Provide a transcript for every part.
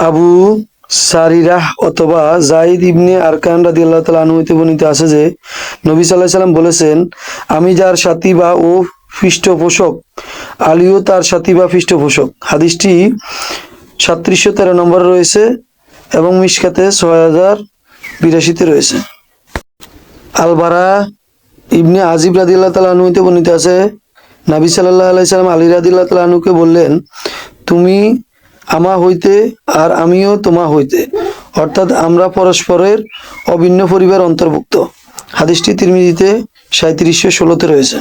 আবু সারিরাহ অথবা জাইদ ইবনে আরকান রাদিয়াল্লাহু তাআলা আনহু হতে বর্ণিত আছে যে নবী সাল্লাল্লাহু আলাইহি সাল্লাম বলেছেন, আমি যার সাথী বা ও পৃষ্ঠপোষক, আলীও তার সাথী বা পৃষ্ঠপোষক। হাদিসটি 3713 নম্বরে রয়েছে এবং মিশকাতে 6082-তে রয়েছে। আল বারা ইবনে আজিব রাদিয়াল্লাহু তাআলা আনহু হতে বর্ণিত আছে, নবী সাল্লাল্লাহু আলাইহি সাল্লাম আলী রাদিয়াল্লাহু তাআলা আনহুকে বললেন, তুমি আমা হইতে আর আমিও তোমা হইতে, অর্থাৎ আমরা পরস্পরের অভিন্ন পরিবার অন্তর্ভুক্ত। হাদিসটি তিরমিজিতে 3716-তে রয়েছে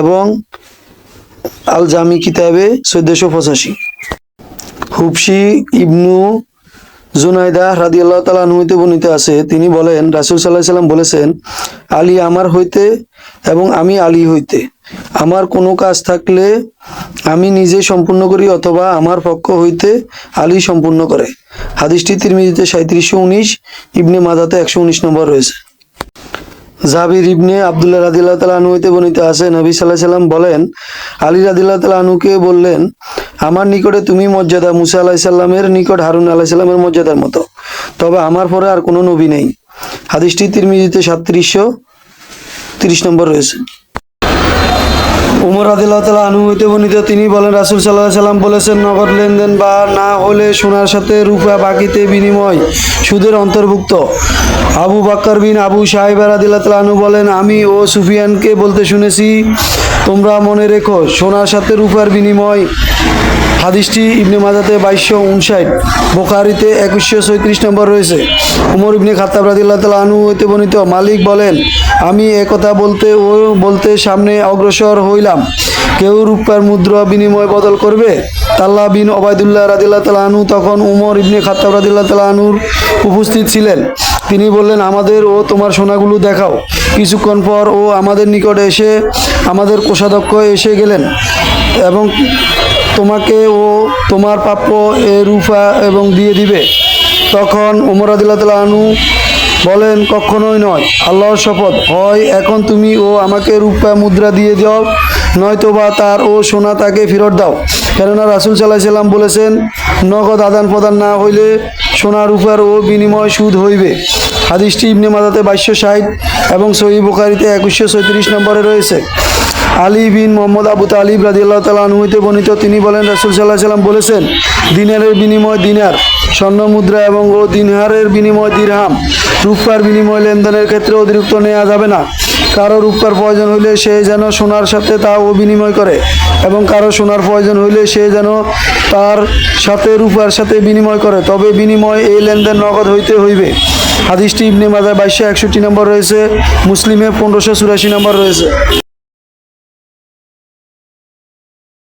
এবং আল জামি কিতাবে 1485। হুবশি ইবনু জুনাইদা রাদিয়াল্লাহু তাআলা আনহু হতে বর্ণিত আছে, তিনি বলেন, রাসূল সাল্লাল্লাহু আলাইহি সাল্লাম বলেছেন, আলী আমার হইতে এবং আমি আলী হইতে। আমার কোনো কাজ থাকলে আমি নিজে সম্পূর্ণ করি অথবা আমার পক্ষ হইতে আলী সম্পূর্ণ করে। হাদিসটি তিরমিজিতে 3719, ইবনে মাজাতে 119 নম্বর রয়েছে। জাবির ইবনে আব্দুল্লাহ রাদিয়াল্লাহু তাআলা আনহু হতে বর্ণিত আছে, নবী সাল্লাল্লাহু আলাইহি সাল্লাম বলেন, আলী রাদিয়াল্লাহু তাআলা আনহুকে বললেন, আমার নিকটে তুমি মর্যাদা মুসা আলাইহিস সালামের নিকট হারুন আলাইহিস সালামের মর্যাদার মতো, তবে আমার পরে আর কোনো নবী নেই। হাদিসটি তিরমিজিতে 3730 নম্বর রয়েছে। উমর রাদিয়াল্লাহু তাআলা আনহু হতে বর্ণিত, তিনি বলেন, রাসূল সাল্লাল্লাহু আলাইহি সাল্লাম বলেছেন, নগদ লেনদেন বা না হলে সোনার সাথে রূপা বাকিতে বিনিময় সুদের অন্তর্ভুক্ত। আবু বকর বিন আবু শাইবা রাদিয়াল্লাহু তাআলা আনহু বলেন, আমি ও সুফিয়ানকে বলতে শুনেছি, তোমরা মনে রেখো সোনার সাথে রূপার বিনিময়। হাদিসটি ইবনে মাজাতে 2259, বুখারীতে 2136 নম্বর রয়েছে। উমর ইবনে খাত্তাব রাদিয়াল্লাহু তাআলা আনহু হতে বর্ণিত, মালিক বলেন, আমি একথা বলতে সামনে অগ্রসর হইলাম, কেউ রূপার মুদ্রা বিনিময় বদল করবে? তাল্লাহ বিন ওবায়দুল্লাহ রাদিয়াল্লাহু তাআলা আনহু তখন উমর ইবনে খাত্তাব রাদিয়াল্লাহু তাআলা আনহুর উপস্থিত ছিলেন। তিনি বললেন, আমাদের ও তোমার সোনাগুলো দেখাও। কিছুক্ষণ পর ও আমাদের নিকটে এসে আমাদের কোষাধ্যক্ষ এসে গেলেন এবং তোমাকে ও তোমার প্রাপ্য এ রূপা এবং দিয়ে দিবে। তখন ওমর রাদিয়াল্লাহু তাআলা আনহু বলেন, কখনোই নয়, আল্লাহর শপথ, হয় এখন তুমি ও আমাকে রূপা মুদ্রা দিয়ে দাও, নয়তোবা তার ও সোনা তাকে ফেরত দাও। কেননা রাসূল সাল্লাল্লাহু আলাইহি সাল্লাম বলেছেন, নগদ আদান প্রদান না হইলে সোনা রূপার ও বিনিময় সুদ হইবে। হাদিসটি ইবনে মাজাতে 2260 এবং সহিহ বুখারীতে 2136 নম্বরে রয়েছে। আলী বিন মোহাম্মদ আবু তালিব রাদিয়াল্লাহু তাআলা আনহু হতে বর্ণিত, তিনি বলেন, রাসূল সাল্লাল্লাহু আলাইহি সাল্লাম বলেছেন, দিনারের বিনিময় দিনার, স্বর্ণ মুদ্রা এবং ও দিনহারের বিনিময় দিরহাম। রূপার বিনিময় লেনদেনের ক্ষেত্রে অতিরিক্ত নেওয়া যাবে না। কারো রূপার প্রয়োজন হইলে সে যেন সোনার সাথে তা ও বিনিময় করে এবং কারো সোনার প্রয়োজন হইলে সে যেন তার সাথে রূপার সাথে বিনিময় করে, তবে বিনিময় এই লেনদেন নগদ হইতে হইবে। হাদিসটি ইবনে মাজাহ 2261 নম্বর রয়েছে, মুসলিমে 1584 নম্বর রয়েছে।